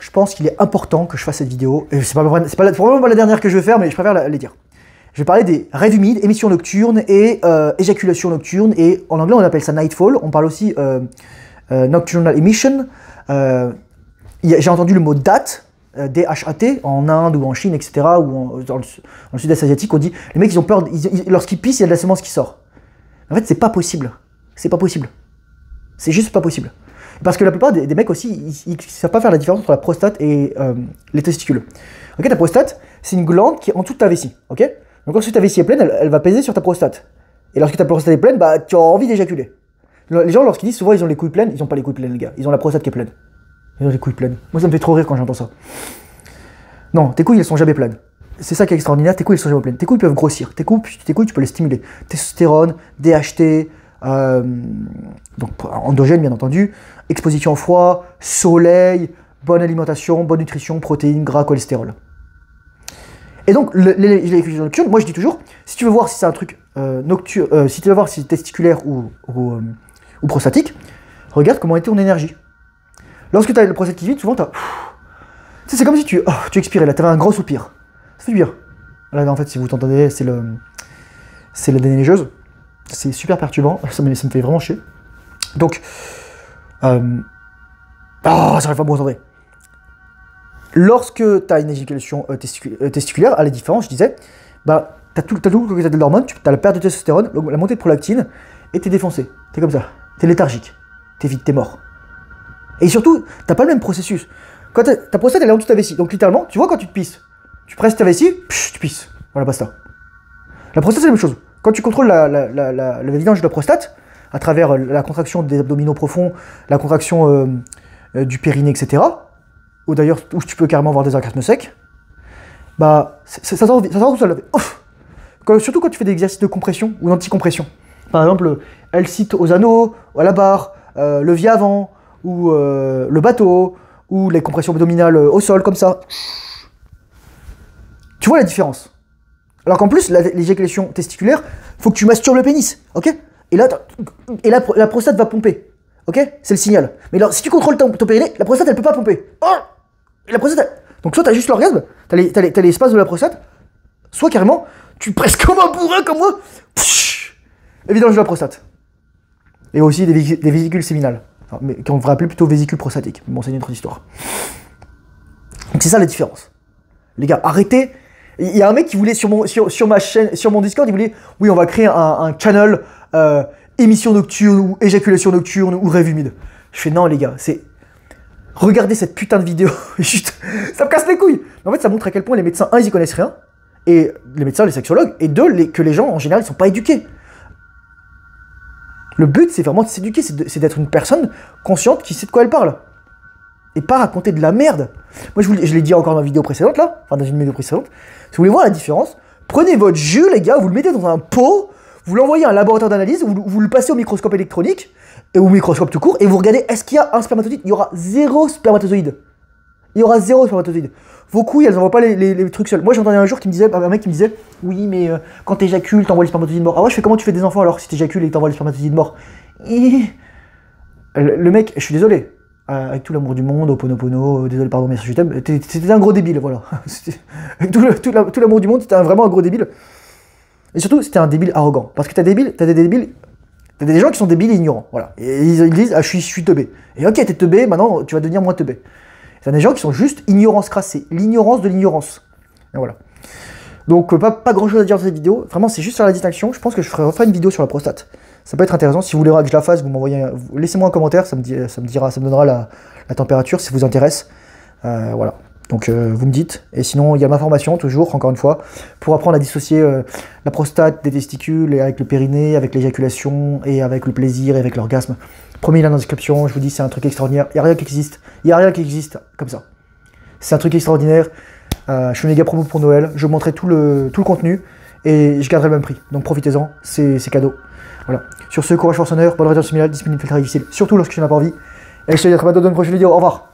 je pense qu'il est important que je fasse cette vidéo. Et c'est probablement pas la dernière que je vais faire, mais je préfère les dire. Je vais parler des rêves humides, émissions nocturnes et éjaculation nocturne. Et en anglais, on appelle ça nightfall. On parle aussi nocturnal emission. J'ai entendu le mot DAT, D-H-A-T, en Inde ou en Chine, etc. Ou dans le sud-est asiatique, on dit les mecs, ils ont peur, lorsqu'ils pissent, il y a de la sémence qui sort. En fait, c'est pas possible. C'est pas possible. C'est juste pas possible. Parce que la plupart des mecs aussi, ils savent pas faire la différence entre la prostate et les testicules. Ok, ta prostate, c'est une glande qui est en dessous de ta vessie. Ok, donc lorsque ta vessie est pleine, elle va peser sur ta prostate. Et lorsque ta prostate est pleine, bah tu auras envie d'éjaculer. Les gens, lorsqu'ils disent souvent ils ont les couilles pleines, ils ont pas les couilles pleines, les gars. Ils ont la prostate qui est pleine. Ils ont les couilles pleines. Moi, ça me fait trop rire quand j'entends ça. Non, tes couilles, elles sont jamais pleines. C'est ça qui est extraordinaire, tes couilles, elles sont jamais pleines. Tes couilles peuvent grossir. Tes couilles, tu peux les stimuler. Testostérone, DHT, donc endogène bien entendu, exposition au froid, soleil, bonne alimentation, bonne nutrition, protéines, gras, cholestérol. Et donc l'éjaculation nocturne, moi je dis toujours, si tu veux voir si c'est un truc nocturne, si tu veux voir si c'est testiculaire ou prostatique, regarde comment était ton énergie. Lorsque tu as le prostate qui vide, souvent tu sais, c'est comme si tu expirais, là tu avais un gros soupir. Ça fait du bien. Là en fait si vous t'entendez, c'est la déneigeuse. C'est super perturbant, ça me fait vraiment chier. Donc, j'arrive pas à me concentrer. Lorsque tu as une éjaculation testiculaire, à la différence, je disais, bah, tu as tout le côté de l'hormone, tu as la perte de testostérone, la montée de prolactine, et tu es défoncé. Tu es comme ça. Tu es léthargique. Tu es vide, tu es mort. Et surtout, tu pas le même processus. Quand ta prostate, elle est en dessous de ta vessie. Donc, littéralement, tu vois, quand tu te pisses, tu presses ta vessie, tu pisses. Voilà, basta. La prostate, c'est la même chose. Quand tu contrôles la vidange de la prostate, à travers la contraction des abdominaux profonds, la contraction du périnée, etc., ou d'ailleurs où tu peux carrément avoir des orgasmes secs, bah, ça sort tout seul. Surtout quand tu fais des exercices de compression ou d'anticompression. Par exemple, elle cite aux anneaux, à la barre, le viavant, ou le bateau, ou les compressions abdominales au sol, comme ça. Tu vois la différence? Alors qu'en plus, l'éjaculation testiculaire, faut que tu masturbes le pénis, ok? Et là, la prostate va pomper, ok? C'est le signal. Mais alors, si tu contrôles ton périnée, la prostate, elle peut pas pomper. Oh, et la prostate, donc soit t'as juste l'orgasme, t'as les espaces de la prostate, soit carrément, tu presses comme un bourrin comme moi, évidemment de la prostate. Et aussi des vésicules séminales, enfin, mais qu'on devrait appeler plutôt vésicules prostatiques. Bon, c'est une autre histoire. Donc c'est ça la différence. Les gars, arrêtez. Il y a un mec qui voulait sur ma chaîne, sur mon Discord, il voulait, oui, on va créer un channel émission nocturne ou éjaculation nocturne ou rêve humide. Je fais non les gars, c'est regardez cette putain de vidéo, juste, ça me casse les couilles. Mais en fait, ça montre à quel point les médecins, un, ils y connaissent rien, et les médecins, les sexologues, et deux, que les gens en général, ils sont pas éduqués. Le but, c'est vraiment de s'éduquer, c'est d'être une personne consciente qui sait de quoi elle parle. Et pas raconter de la merde. Moi, je l'ai dit encore dans ma vidéo précédente, là, enfin dans une vidéo précédente. Si vous voulez voir la différence, prenez votre jus, les gars, vous le mettez dans un pot, vous l'envoyez à un laboratoire d'analyse, vous le passez au microscope électronique, ou au microscope tout court, et vous regardez, est-ce qu'il y a un spermatozoïde? Il y aura 0 spermatozoïde. Il y aura 0 spermatozoïde. Vos couilles, elles n'envoient pas les trucs seuls. Moi, j'entendais un jour un mec qui me disait, oui, mais quand t'éjacules, t'envoies les spermatozoïdes morts. Ah ouais, je fais comment tu fais des enfants alors si t'éjacules et que t'envoies les spermatozoïdes morts? Le mec, je suis désolé. Avec tout l'amour du monde, Oponopono, désolé, pardon, mais je t'aime, c'était un gros débile, voilà. Avec tout l'amour du monde, c'était vraiment un gros débile. Et surtout, c'était un débile arrogant. Parce que t'as des gens qui sont débiles et ignorants, voilà. Et ils disent, ah, je suis teubé. Et ok, t'es teubé, maintenant, tu vas devenir moins teubé. T'as des gens qui sont juste ignorance crasse, c'est l'ignorance de l'ignorance. Et voilà. Donc, pas grand chose à dire dans cette vidéo. Vraiment, c'est juste faire la distinction. Je pense que je referai une vidéo sur la prostate. Ça peut être intéressant. Si vous voulez que je la fasse, vous m'envoyez, laissez-moi un commentaire, ça me donnera la température si ça vous intéresse. Voilà. Donc vous me dites. Et sinon, il y a ma formation, toujours, encore une fois, pour apprendre à dissocier la prostate des testicules, et avec le périnée, avec l'éjaculation, et avec le plaisir, et avec l'orgasme. Premier lien dans la description, je vous dis, c'est un truc extraordinaire. Il n'y a rien qui existe. Il n'y a rien qui existe comme ça. C'est un truc extraordinaire. Je fais une méga promo pour Noël. Je montrerai tout le contenu, et je garderai le même prix. Donc profitez-en, c'est cadeau. Voilà. Sur ce, courage, force, honneur, bonne rétention similale, disponible, filtre difficile, surtout lorsque tu n'as pas envie. Et je te dis à très bientôt dans une prochaine vidéo. Au revoir.